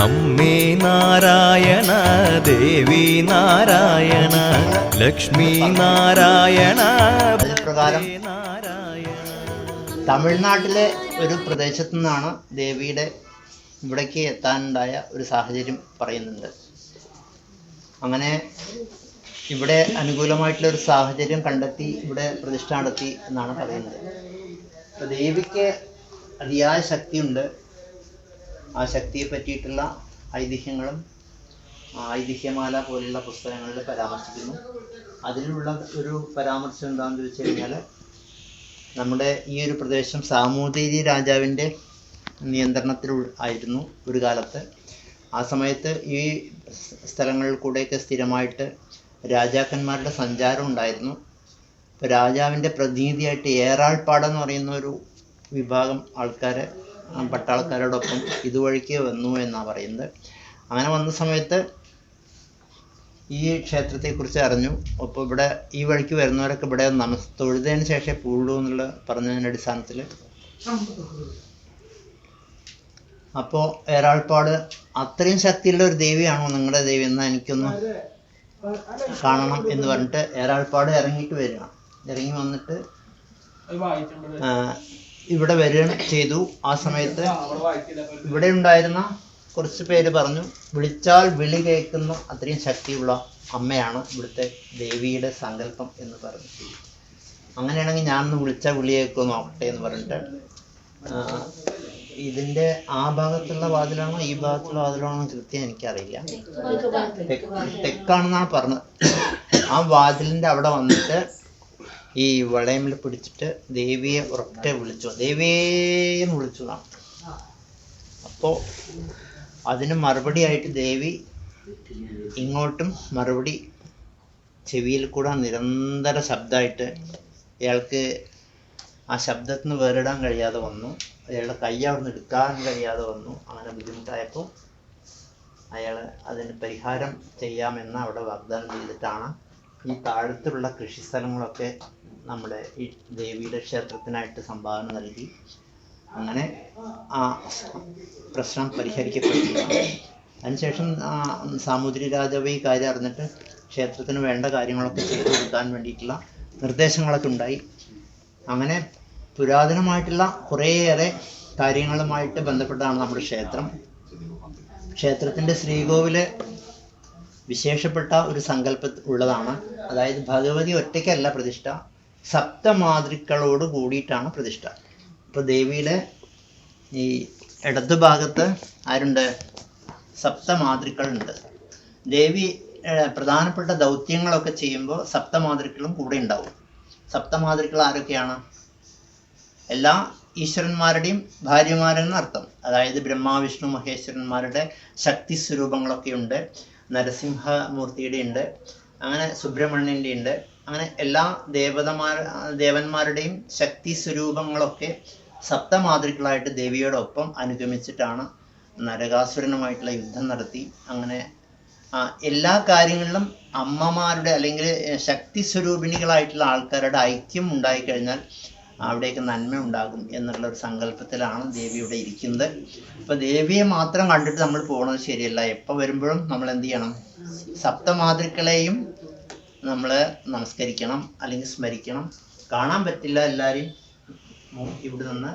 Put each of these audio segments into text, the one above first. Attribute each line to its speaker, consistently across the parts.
Speaker 1: അമ്മേ നാരായണ, ദേവി നാരായണ, ലക്ഷ്മി നാരായണ,
Speaker 2: പ്രകാരം തമിഴ്നാട്ടിലെ ഒരു പ്രദേശത്തു നിന്നാണ് ദേവിയുടെ ഇവിടേക്ക് എത്താനുണ്ടായ ഒരു സാഹചര്യം പറയുന്നുണ്ട്. അങ്ങനെ ഇവിടെ അനുകൂലമായിട്ടുള്ള ഒരു സാഹചര്യം കണ്ടെത്തി ഇവിടെ പ്രതിഷ്ഠ നടത്തി എന്നാണ് പറയുന്നത്. അപ്പോൾ ദേവിക്ക് അതിയായ ശക്തിയുണ്ട്. ആ ശക്തിയെ പറ്റിയിട്ടുള്ള ഐതിഹ്യങ്ങളും ഐതിഹ്യമാല പോലുള്ള പുസ്തകങ്ങളിൽ പരാമർശിക്കുന്നു. അതിലുള്ള ഒരു പരാമർശം എന്താണെന്ന് ചോദിച്ചു കഴിഞ്ഞാൽ, നമ്മുടെ ഈ ഒരു പ്രദേശം സാമൂതിരി രാജാവിൻ്റെ നിയന്ത്രണത്തിൽ ആയിരുന്നു ഒരു കാലത്ത്. ആ സമയത്ത് ഈ സ്ഥലങ്ങളിൽ കൂടെയൊക്കെ സ്ഥിരമായിട്ട് രാജാക്കന്മാരുടെ സഞ്ചാരം ഉണ്ടായിരുന്നു. ഇപ്പോൾ രാജാവിൻ്റെ പ്രതിനിധിയായിട്ട് ഏറാൾപ്പാടെന്ന് പറയുന്ന ഒരു വിഭാഗം ആൾക്കാർ പട്ടാളക്കാരോടൊപ്പം ഇതുവഴിക്ക് വന്നു എന്നാണ് പറയുന്നത്. അങ്ങനെ വന്ന സമയത്ത് ഈ ക്ഷേത്രത്തെക്കുറിച്ച് അറിഞ്ഞു. അപ്പോൾ ഇവിടെ ഈ വഴിക്ക് വരുന്നവരൊക്കെ ഇവിടെ തൊഴുതതിന് ശേഷം പൂള്ളൂ എന്നുള്ള പറഞ്ഞതിൻ്റെ അടിസ്ഥാനത്തിൽ അപ്പോൾ ഏറാൾപ്പാട് അത്രയും ശക്തിയുള്ള ഒരു ദേവിയാണോ നിങ്ങളുടെ ദേവി എന്ന് എനിക്കൊന്ന് കാണണം എന്ന് പറഞ്ഞിട്ട് ഏറാൾപ്പാട് ഇറങ്ങിയിട്ട് വരികയാണ്. ഇറങ്ങി വന്നിട്ട് ഇവിടെ വരികയും ചെയ്തു. ആ സമയത്ത് ഇവിടെ ഉണ്ടായിരുന്ന കുറച്ച് പേര് പറഞ്ഞു, വിളിച്ചാൽ വിളി കേൾക്കുന്ന അത്രയും ശക്തിയുള്ള അമ്മയാണ് ഇവിടുത്തെ ദേവിയുടെ സങ്കല്പം എന്ന് പറഞ്ഞു. അങ്ങനെയാണെങ്കിൽ ഞാനൊന്ന് വിളിച്ചാൽ വിളി കേൾക്കുമോ നോക്കട്ടെ എന്ന് പറഞ്ഞിട്ട് ഇതിൻ്റെ ആ ഭാഗത്തുള്ള വാതിലാണോ ഈ ഭാഗത്തുള്ള വാതിലാണോ കൃത്യം എനിക്കറിയില്ല, തെക്കാണെന്നാണ് പറഞ്ഞത്. ആ വാതിലിൻ്റെ അവിടെ വന്നിട്ട് ഈ വളയമിൽ പിടിച്ചിട്ട് ദേവിയെ ഉറക്കെ വിളിച്ചു, ദേവിയെ വിളിച്ചു എന്നാണ്. അപ്പോൾ അതിന് മറുപടിയായിട്ട് ദേവി ഇങ്ങോട്ടും മറുപടി ചെവിയിൽ കൂടെ നിരന്തര ശബ്ദമായിട്ട് അയാൾക്ക് ആ ശബ്ദത്തിൽ നിന്ന് വേറിടാൻ കഴിയാതെ വന്നു. അയാളുടെ കൈ അവിടെ നിന്ന് എടുക്കാൻ കഴിയാതെ വന്നു. അങ്ങനെ ബുദ്ധിമുട്ടായപ്പോൾ അയാൾ അതിന് പരിഹാരം ചെയ്യാമെന്ന് അവിടെ വാഗ്ദാനം ചെയ്തിട്ടാണ് ഈ താഴത്തുള്ള കൃഷിസ്ഥലങ്ങളൊക്കെ നമ്മുടെ ഈ ദേവിയുടെ ക്ഷേത്രത്തിനായിട്ട് സംഭാവന നൽകി. അങ്ങനെ ആ പ്രശ്നം പരിഹരിക്കപ്പെട്ടിട്ടുണ്ട്. അതിനുശേഷം സാമൂതിരി രാജാവ് ഈ കാര്യം അറിഞ്ഞിട്ട് ക്ഷേത്രത്തിന് വേണ്ട കാര്യങ്ങളൊക്കെ ചെയ്തു കൊടുക്കാൻ വേണ്ടിയിട്ടുള്ള നിർദ്ദേശങ്ങളൊക്കെ ഉണ്ടായി. അങ്ങനെ പുരാതനമായിട്ടുള്ള കുറേയേറെ കാര്യങ്ങളുമായിട്ട് ബന്ധപ്പെട്ടാണ് നമ്മുടെ ക്ഷേത്രം. ക്ഷേത്രത്തിൻ്റെ ശ്രീകോവില് വിശേഷപ്പെട്ട ഒരു സങ്കല്പ ഉള്ളതാണ്. അതായത് ഭഗവതി ഒറ്റയ്ക്കല്ല പ്രതിഷ്ഠ, സപ്തമാതൃക്കളോട് കൂടിയിട്ടാണ് പ്രതിഷ്ഠ. ഇപ്പോൾ ദേവിയുടെ ഈ ഇടതുഭാഗത്ത് ആരുണ്ട്? സപ്തമാതൃക്കളുണ്ട്. ദേവി പ്രധാനപ്പെട്ട ദൗത്യങ്ങളൊക്കെ ചെയ്യുമ്പോൾ സപ്തമാതൃക്കളും കൂടെ ഉണ്ടാവും. സപ്തമാതൃക്കൾ ആരൊക്കെയാണ്? എല്ലാ ഈശ്വരന്മാരുടെയും ഭാര്യമാരെന്ന് അർത്ഥം. അതായത് ബ്രഹ്മ വിഷ്ണു മഹേശ്വരന്മാരുടെ ശക്തി സ്വരൂപങ്ങളൊക്കെ ഉണ്ട്. നരസിംഹമൂർത്തിയുടെ ഉണ്ട്, അങ്ങനെ സുബ്രഹ്മണ്യൻ്റെ ഉണ്ട്. അങ്ങനെ എല്ലാ ദേവന്മാരുടെയും ശക്തി സ്വരൂപങ്ങളൊക്കെ സപ്തമാതൃക്കളായിട്ട് ദേവിയോടൊപ്പം അനുഗമിച്ചിട്ടാണ് നരകാസുരനുമായിട്ടുള്ള യുദ്ധം നടത്തി. അങ്ങനെ എല്ലാ കാര്യങ്ങളിലും അമ്മമാരുടെ അല്ലെങ്കിൽ ശക്തി സ്വരൂപിണികളായിട്ടുള്ള ആൾക്കാരുടെ ഐക്യം ഉണ്ടായിക്കഴിഞ്ഞാൽ അവിടേക്ക് നന്മ ഉണ്ടാകും എന്നുള്ള ഒരു സങ്കല്പത്തിലാണ് ദേവി ഇവിടെ ഇരിക്കുന്നത്. അപ്പോൾ ദേവിയെ മാത്രം കണ്ടിട്ട് നമ്മൾ പോകുന്നത് ശരിയല്ല. എപ്പോൾ വരുമ്പോഴും നമ്മൾ എന്ത് ചെയ്യണം? സപ്തമാതൃക്കളെയും നമ്മൾ നമസ്കരിക്കണം അല്ലെങ്കിൽ സ്മരിക്കണം. കാണാൻ പറ്റില്ല എല്ലാവരെയും ഇവിടെ നിന്ന്,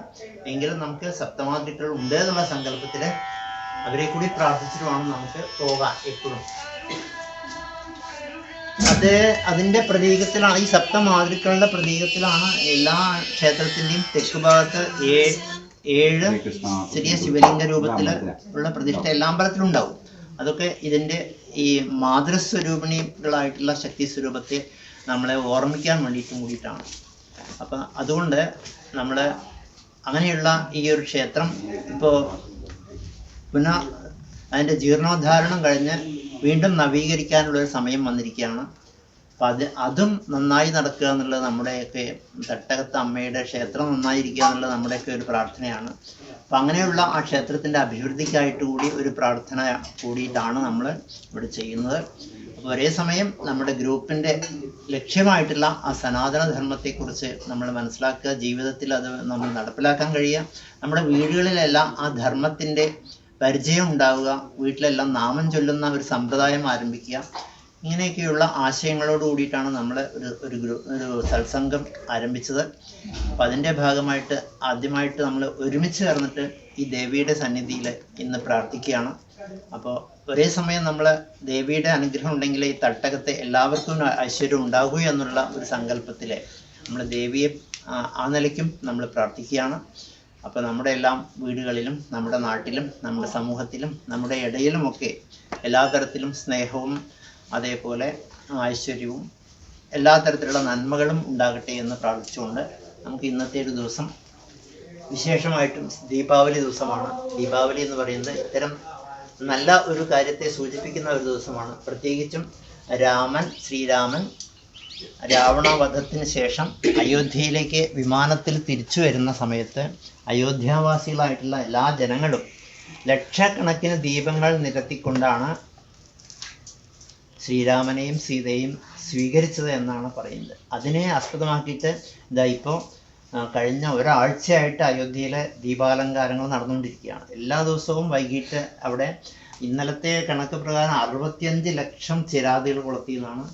Speaker 2: എങ്കിലും നമുക്ക് സപ്തമാതൃക്കൾ ഉണ്ട് എന്നുള്ള സങ്കല്പത്തിൽ അവരെ കൂടി പ്രാർത്ഥിച്ചിട്ട് വേണം നമുക്ക് പോകാൻ എപ്പോഴും. അതിൻ്റെ പ്രതീകത്തിലാണ്, ഈ സപ്തമാതൃക്കളുടെ പ്രതീകത്തിലാണ് എല്ലാ ക്ഷേത്രത്തിൻ്റെയും തെക്ക് ഭാഗത്ത് 7 ചെറിയ ശിവലിംഗ രൂപത്തിൽ ഉള്ള പ്രതിഷ്ഠ എല്ലാ അമ്പലത്തിലും ഉണ്ടാവും. അതൊക്കെ ഇതിൻ്റെ ഈ മാതൃസ്വരൂപിണികളായിട്ടുള്ള ശക്തി സ്വരൂപത്തെ നമ്മളെ ഓർമ്മിക്കാൻ കൂടിയിട്ടാണ്. അപ്പം അതുകൊണ്ട് നമ്മൾ അങ്ങനെയുള്ള ഈ ഒരു ക്ഷേത്രം ഇപ്പോൾ പുനഃ അതിൻ്റെ ജീർണോദ്ധാരണം കഴിഞ്ഞ് വീണ്ടും നവീകരിക്കാനുള്ളൊരു സമയം വന്നിരിക്കുകയാണ്. അപ്പം അതും നന്നായി നടക്കുക എന്നുള്ളത് നമ്മുടെയൊക്കെ തട്ടകത്ത് അമ്മയുടെ ക്ഷേത്രം നന്നായിരിക്കുക എന്നുള്ളത് നമ്മുടെയൊക്കെ ഒരു പ്രാർത്ഥനയാണ്. അപ്പം അങ്ങനെയുള്ള ആ ക്ഷേത്രത്തിൻ്റെ അഭിവൃദ്ധിക്കായിട്ട് കൂടി ഒരു പ്രാർത്ഥന കൂടിയിട്ടാണ് നമ്മൾ ഇവിടെ ചെയ്യുന്നത്. അപ്പോൾ ഒരേ സമയം നമ്മുടെ ഗ്രൂപ്പിൻ്റെ ലക്ഷ്യമായിട്ടുള്ള ആ സനാതനധർമ്മത്തെക്കുറിച്ച് നമ്മൾ മനസ്സിലാക്കുക, ജീവിതത്തിൽ അത് നമ്മൾ നടപ്പിലാക്കാൻ കഴിയുക, നമ്മുടെ വീടുകളിലെല്ലാം ആ ധർമ്മത്തിൻ്റെ പരിചയം ഉണ്ടാവുക, വീട്ടിലെല്ലാം നാമം ചൊല്ലുന്ന ഒരു സമ്പ്രദായം ആരംഭിക്കുക. ഇങ്ങനെയൊക്കെയുള്ള ആശയങ്ങളോട് കൂടിയിട്ടാണ് നമ്മൾ ഒരു സത്സംഗം ആരംഭിച്ചത്. അപ്പം അതിൻ്റെ ഭാഗമായിട്ട് ആദ്യമായിട്ട് നമ്മൾ ഒരുമിച്ച് ചേർന്നിട്ട് ഈ ദേവിയുടെ സന്നിധിയിൽ ഇന്ന് പ്രാർത്ഥിക്കുകയാണ്. അപ്പോൾ ഒരേ സമയം നമ്മൾ ദേവിയുടെ അനുഗ്രഹം ഉണ്ടെങ്കിൽ ഈ തട്ടകത്തെ എല്ലാവർക്കും ഐശ്വര്യം ഉണ്ടാകൂ എന്നുള്ള ഒരു സങ്കല്പത്തിൽ നമ്മൾ ദേവിയെ ആ നിലയ്ക്കും നമ്മൾ പ്രാർത്ഥിക്കുകയാണ്. അപ്പോൾ നമ്മുടെ എല്ലാം വീടുകളിലും നമ്മുടെ നാട്ടിലും നമ്മുടെ സമൂഹത്തിലും നമ്മുടെ ഇടയിലുമൊക്കെ എല്ലാ തരത്തിലും സ്നേഹവും അതേപോലെ ഐശ്വര്യവും എല്ലാ തരത്തിലുള്ള നന്മകളും ഉണ്ടാകട്ടെ എന്ന് പ്രാർത്ഥിച്ചുകൊണ്ട് നമുക്ക് ഇന്നത്തെ ഒരു ദിവസം വിശേഷമായിട്ടും ദീപാവലി ദിവസമാണ്. ദീപാവലി എന്ന് പറയുന്നത് ഇത്തരം നല്ല ഒരു കാര്യത്തെ സൂചിപ്പിക്കുന്ന ഒരു ദിവസമാണ്. പ്രത്യേകിച്ചും ശ്രീരാമൻ രാവണവധത്തിന് ശേഷം അയോധ്യയിലേക്ക് വിമാനത്തിൽ തിരിച്ചു വരുന്ന സമയത്ത് അയോധ്യാവാസികളായിട്ടുള്ള എല്ലാ ജനങ്ങളും ലക്ഷക്കണക്കിന് ദീപങ്ങൾ നിരത്തിക്കൊണ്ടാണ് ശ്രീരാമനെയും സീതയും സ്വീകരിച്ചത് എന്നാണ് പറയുന്നത്. അതിനെ ആസ്പദമാക്കിയിട്ട് ഇതാ ഇപ്പോൾ കഴിഞ്ഞ ഒരാഴ്ചയായിട്ട് അയോധ്യയിലെ ദീപാലങ്കാരങ്ങൾ നടന്നുകൊണ്ടിരിക്കുകയാണ്. എല്ലാ ദിവസവും വൈകിട്ട് അവിടെ ഇന്നലത്തെ കണക്ക് പ്രകാരം 65 ലക്ഷം ചിരാതുകൾ കൊളുത്തിയെന്നാണ്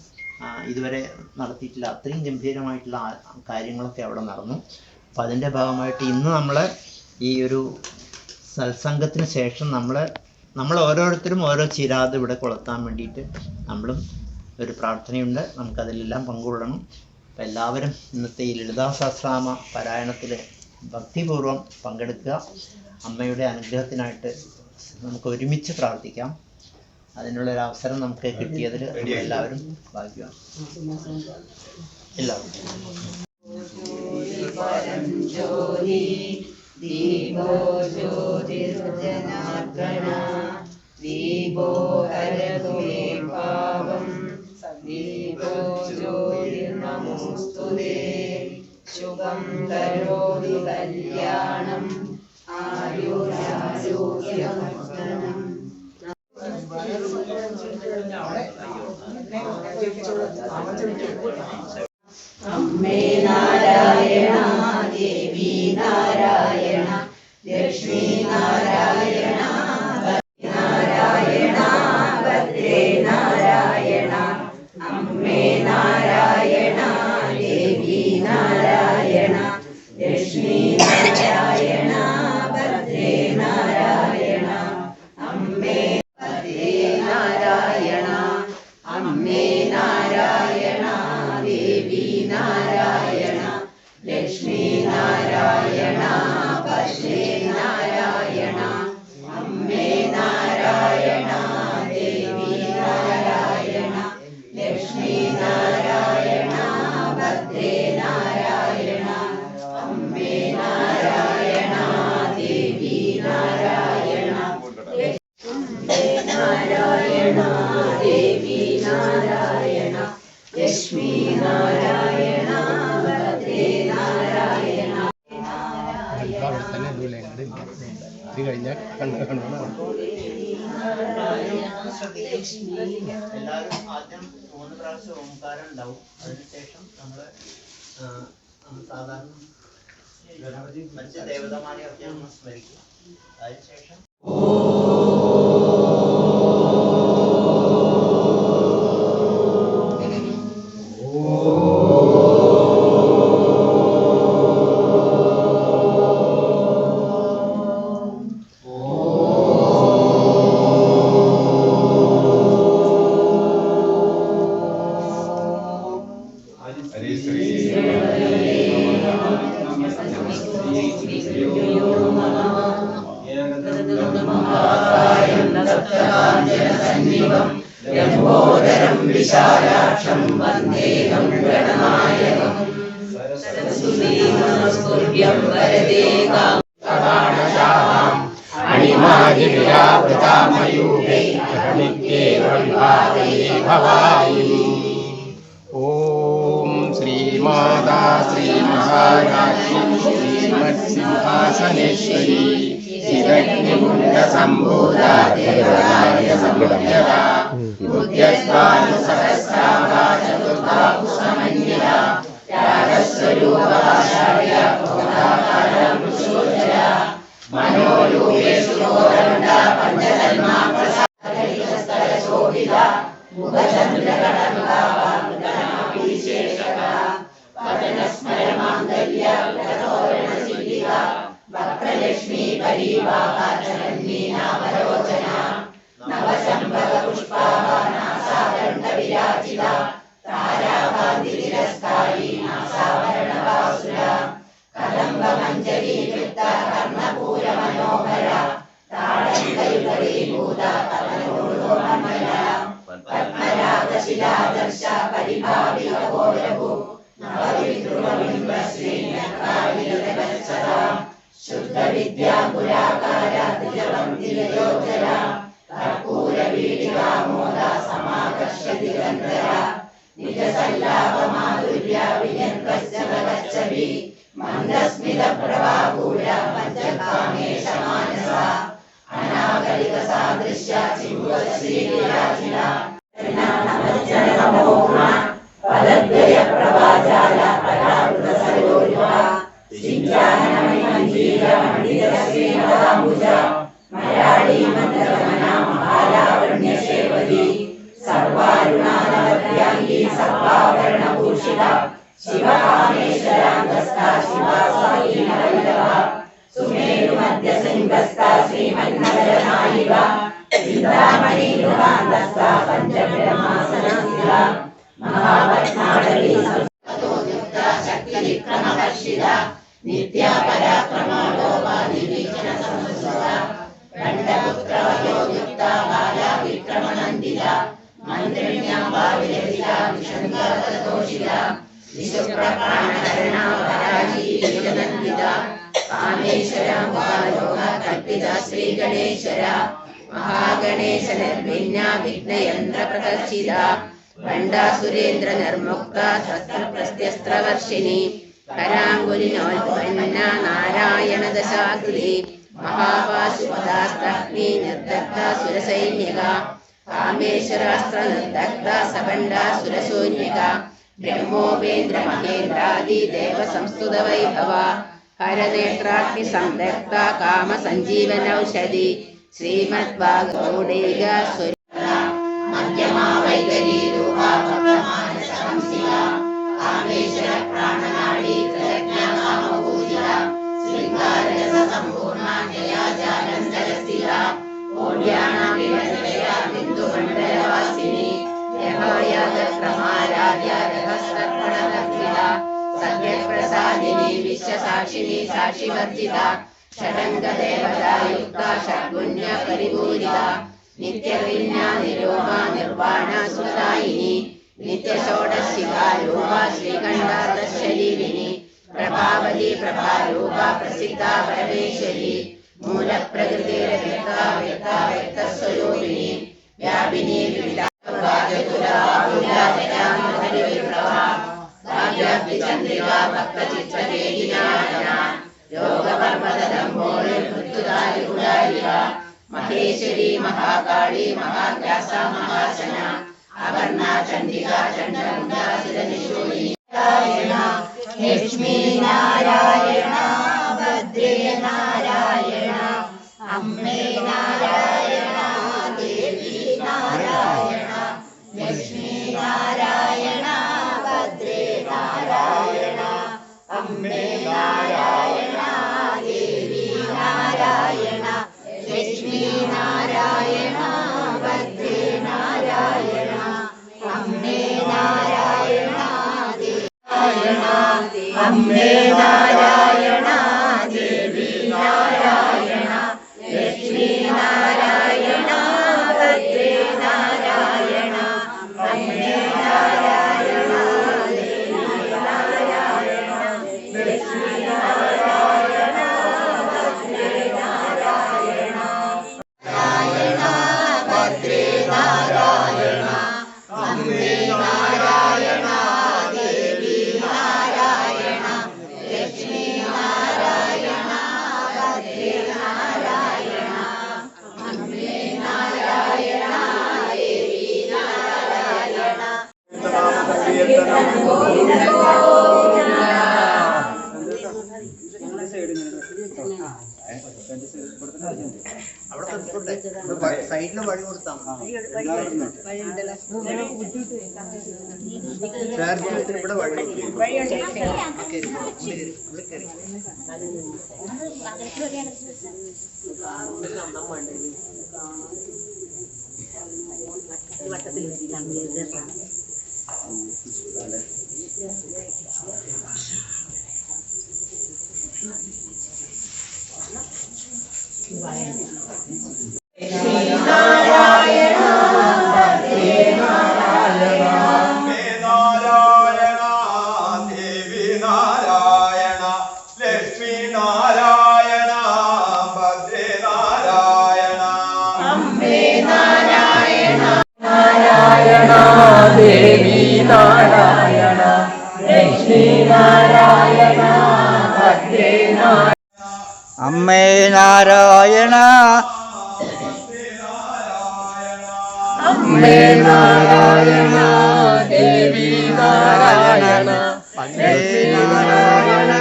Speaker 2: ഇതുവരെ നടത്തിയിട്ടില്ല. അത്രയും ഗംഭീരമായിട്ടുള്ള കാര്യങ്ങളൊക്കെ അവിടെ നടന്നു. അപ്പം അതിൻ്റെ ഭാഗമായിട്ട് ഇന്ന് നമ്മൾ ഈ ഒരു സത്സംഗത്തിന് ശേഷം നമ്മൾ ഓരോരുത്തരും ഓരോ ചിരാത് ഇവിടെ കൊളുത്താൻ വേണ്ടിയിട്ട് നമ്മളും ഒരു പ്രാർത്ഥനയുണ്ട്. നമുക്കതിലെല്ലാം പങ്കുകൊള്ളണം. അപ്പം എല്ലാവരും ഇന്നത്തെ ഈ ലളിതാ സഹസ്രനാമ പാരായണത്തിൽ ഭക്തിപൂർവ്വം പങ്കെടുക്കുക. അമ്മയുടെ അനുഗ്രഹത്തിനായിട്ട് നമുക്ക് ഒരുമിച്ച് പ്രാർത്ഥിക്കാം. അതിനുള്ളൊരു അവസരം നമുക്ക് കിട്ടിയതിൽ എല്ലാവരും ഭാഗ്യമാണ്. എല്ലാവരും
Speaker 3: ദീപോ ജ്യോതിർജനാർദ്ദന ദീപോ ഹരതു മേ പാപം ദീപോ ജ്യോതിർനമോസ്തുതേ ശുഭം കരോതി കല്യാണം ആയുരാരോഗ്യമഗ്നം. അമ്മേ നാരായണ ദേവി നാരായണ ലക്ഷ്മി നാരായണ നാരായണ ഭദ്രേ നാരായണ അമ്മേ നാരായണ ദേവി നാരായണ ലക്ഷ്മി നാരായണ ഭദ്രേ നാരായണ അമ്മേ ഭദ്രേ നാരായണ അമ്മേ നാരായണ ദേവി നാരായണ ലക്ഷ്മി നാരായണ ഭദ്രേ നാരായണ അമ്മേ നാരായണ ദേവി നാരായണ ലക്ഷ്മി നാരായണ ഭദ്രേ നാരായണ അമ്മേ നാരായണ ദേവി നാരായണ നാരായണ ദേവി നാരായണ ലക്ഷ്മി നാരായണ ഭദ്രേ നാരായണ
Speaker 2: എല്ലാവരും ആദ്യം 3 പ്രാവശ്യം ഓംകാരം ഉണ്ടാവും. അതിനുശേഷം നമ്മൾ സാധാരണ പഞ്ചദേവതമാരെയൊക്കെ നമ്മൾ സ്മരിക്കും. അതിനുശേഷം
Speaker 3: ലംബോദരം വിശാലാക്ഷം വന്ദേഹം ഗണനായകം സരസ്വതീനമസ്തുഭ്യം വരദേ കാമശാഹാം അണിമാതിരാവൃതാമയൂഖൈ അഹമിത്യേവ ഭവായി.
Speaker 4: ഓം ശ്രീമാതാ ശ്രീമഹാരാജ്ഞി ശ്രീമത്സിംഹാസനേശ്വരി ശിരഗ്നികുണ്ഡസംഭൂതായ സംഭൂതരാ ബുദ്ധ്യസ്വാനുസഹസ്രാഭാ ചതുർധാപുഷ്പമന്യത രാഗസ്വരൂപാചാര്യ ഭോഗാകാരം മനോരൂപേഷു
Speaker 3: പത്മരാഗശിലാദർശ പരിഭാവിക ഘോരഭൂ നവവിദ്രുമബിംബശ്രീ ശുദ്ധ വിദ്യാപുരാകാര ദ്വിജവന്തിരയോജര കർപ്പൂര വീടികാമോദ സമാകർഷതി ഗന്ധര നിജ സല്ലാപ മാധുര്യ വിജന്തശ്ചവി മന്ദസ്മിത പ്രഭാപൂര പഞ്ചകാമേശ മാനസ അനാഗരിക സാദൃശ്യ ചിമ്പശ്രീരാജിന പദദ്വയ പ്രഭാജാല പരാവൃത സരോരുഹ സിഞ്ചാനമണി മഞ്ജീര മണ്ഡിത ശ്രീമദാംബുജ മരാളി മന്ദരമന മഹാലാവണ്യ ശേവതി സർവാരുണാനവദ്യാംഗി സർവാഭരണഭൂഷിത ശിവകാമേശ്വരാന്തസ്ഥ ശിവാസായീനവല്ലഭ സുമേരു മധ്യശൃംഗസ്ഥ ശ്രീമന്നഗരനായിക ചിന്താമണി ഗൃഹാന്തസ്ഥ പഞ്ചബ്രഹ്മാസനസ്ഥിത മഹാപത്മാടവി സംസ്കൃതോദ്യുക്ത ശക്തിവിക്രമഹർഷിത നിത്യ പരാക്രമോപാധിവീക്ഷണ സമസുത ഖണ്ഡപുത്രവയോയുക്ത ബാലാവിക്രമനന്ദിത മന്ത്രിണ്യാംബാവിരഹിത വിശങ്കരതോഷിത വിശുപ്രപ്രാണഹരണ പരാജീനന്ദിത കാമേശ്വര മുഖാലോക കൽപ്പിത ശ്രീഗണേശ്വര മഹാഗണേശ നിർഭിന്ന വിഘ്നയന്ത്ര പ്രകർഷിത ഭണ്ഡാസുരേന്ദ്ര നിർമുക്ത ശസ്ത്രപ്രസ്ത്യസ്ത്രവർഷിണി കരാങ്കുലിനോൽപന്ന നാരായണ ദശാകൃതി മഹാപാശുപദാസ്തഗ്നി നിർദഗ്ധ സുരസൈന്യക കാമേശ്വരാസ്ത്ര നിർദഗ്ധ സഭണ്ഡാസുരശൂന്യക ബ്രഹ്മോപേന്ദ്ര മഹേന്ദ്രാദി ദേവ സംസ്തുത വൈഭവ ഹരനേത്രാഗ്നി സംദഗ്ധ കാമ സഞ്ജീവനൌഷധി ശ്രീമദ് ഭാഗവതൈക മധ്യമാ വൈകരി രൂപ ഭക്തമാനസ ഹംസിക കാമേശ്വര പ്രാണനാളി പ്രജ്ഞാകാമപൂജിത ശൃംഗാരരസ സമ്പൂർണ ജയാജാനന്ദരസ്ഥിത ഓഢ്യാണാവിനയ ബിന്ദുമണ്ഡലവാസിനി യഹായാഗക്രമാരാധ്യ രഹസ്രപ്രണകർത്തിത സത്യപ്രസാദിനി വിശ്വസാക്ഷിണി സാക്ഷിവർജിത ഷഡംഗദേവതായുക്ത ഷഡ്ഗുണ്യ പരിപൂരിത നിത്യവിജ്ഞാനിരൂപ നിർവാണ സുതായിനി നിത്യഷോഡശികാരൂപ ശ്രീകണ്ഠാദശരീരിണി പ്രഭാവതി പ്രഭാരൂപ പ്രസിദ്ധ പരമേശ്വരി മൂലപ്രകൃതിരഹിത വ്യക്തസ്വരൂപിണി വ്യാപിനി ചന്ദ്രിക ഭക്തചിത്രേകിനാടന യോഗപർവതംബോളിൽ മൃത്യുദാരികുടാരിക മഹേശ്വരി മഹാകാളി മഹാഗ്രാസ മഹാസന അപർണ ചണ്ഡിക ചണ്ഡമുണ്ടാസുരനിശൂലിനി ലക്ഷ്മീ നാരായണ ഭദ്രേ നാരായണ അമ്മേ നാരായണ ദേവി നാരായണ ലക്ഷ്മീ നാരായണ ഭദ്രേ നാരായണ അമ്മേ നാരായണ ദേവി നാരായണ ലക്ഷ്മീ നാരായണ ഭദ്രേ നാരായണ അമ്മേ നാരായണ അമ്മേ നാരായണ ദേവി നാരായണ ലക്ഷ്മീ നാരായണ ഭദ്രേ നാരായണ അമ്മേ നാരായണ ദേവി നാരായണ ലക്ഷ്മീ നാരായണ ഭദ്രേ നാരായണ നാരായണ ഭദ്രേ നാരായണ അമ്മേ നാരായണ ദേവി നാരായണ ലക്ഷ്മീ നാരായണ ഭദ്രേ നാരായണ അമ്മേ നാരായണ ദേവി നാരായണ
Speaker 2: അവിടെ സൈഡിൽ വഴി കൊടുത്താൽ ഇവിടെ വഴി
Speaker 3: ശ്രീനാരായണ നാരായണ ദേവി നാരായണ ലക്ഷ്മി നാരായണ ഭദ്രേ നാരായണ
Speaker 5: അമ്മേ നാരായണ
Speaker 3: അമ്മേ നാരായണ ദേവി നാരായണ ലക്ഷ്മി നാരായണ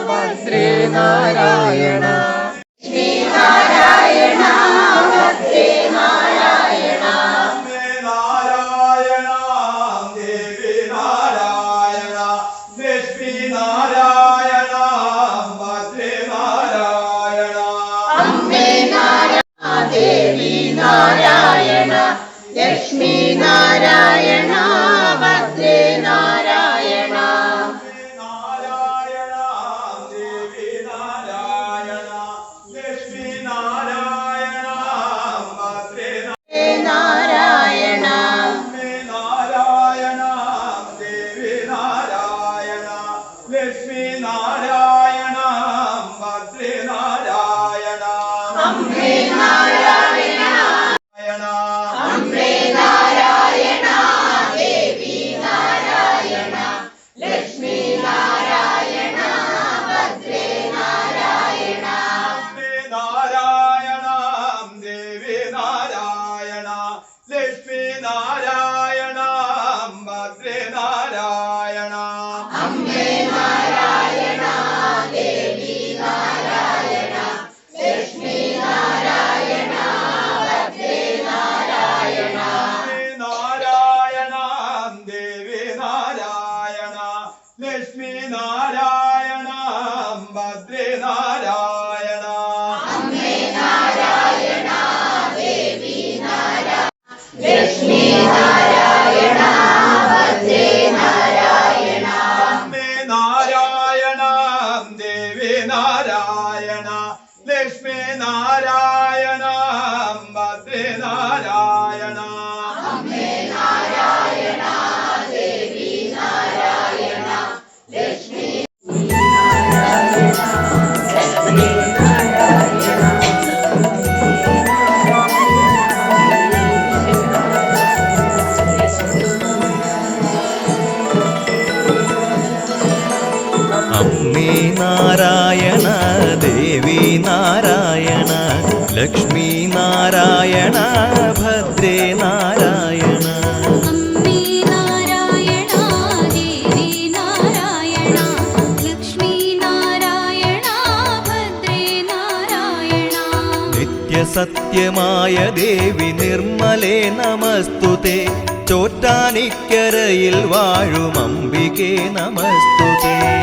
Speaker 3: ഭദ്രേ നാരായണ ലക്ഷ്മി നാരായണ ഭദ്രേ നാരായണ
Speaker 6: നാരായണ ദേവി നാരായണ ലക്ഷ്മി നാരായണ ഭദ്രേ നാരായണ
Speaker 3: അമ്മേ നാരായണ ദേവി നാരായണ ലക്ഷ്മി നാരായണ ഭദ്രേ നാരായണ
Speaker 6: നാരായണ ദേവി നാരായണ ലക്ഷ്മി നാരായണ ഭദ്രേ
Speaker 3: നാരായണ
Speaker 6: നാരായണ ദേവി നാരായണ ലക്ഷ്മി നാരായണ ഭദ്രേ നാരായണ
Speaker 3: അമ്മേ നാരായണ അമ്മേ നാരായണ ദേവി നാരായണ ലക്ഷ്മി നാരായണ ഭദ്രേ നാരായണ
Speaker 6: നാരായണ ദേവി നാരായണ ലക്ഷ്മി നാരായണ ഭദ്രേ നാരായണ
Speaker 3: അമ്മേ നാരായണ ദേവി നാരായണ ലക്ഷ്മി നാരായണ ഭദ്രേ നാരായണ
Speaker 6: നാരായണ ദേവി നാരായണ ലക്ഷ്മി നാരായണ ഭദ്രേ നാരായണ
Speaker 3: അമ്മേ നാരായണ ദേവി നാരായണ ലക്ഷ്മി നാരായണ ഭദ്രേ നാരായണ
Speaker 6: അമ്മേ നാരായണ ദേവി നാരായണ ലക്ഷ്മി നാരായണ ഭദ്രേ നാരായണ
Speaker 3: അമ്മേ നാരായണ ദേവി നാരായണ ലക്ഷ്മി
Speaker 1: അമ്മേ നാരായണ ദേവി നാരായണ ലക്ഷ്മി നാരായണ ഭദ്രേ നാരായണ
Speaker 7: അമ്മേ നാരായണ ദേവി നാരായണ ലക്ഷ്മി നാരായണ ഭദ്രേ നാരായണ
Speaker 1: നിത്യസത്യമായ ദേവി നിർമ്മലേ നമസ്തുതേ ചോറ്റാനിക്കരയിൽ വാഴും അംബികേ നമസ്തുതേ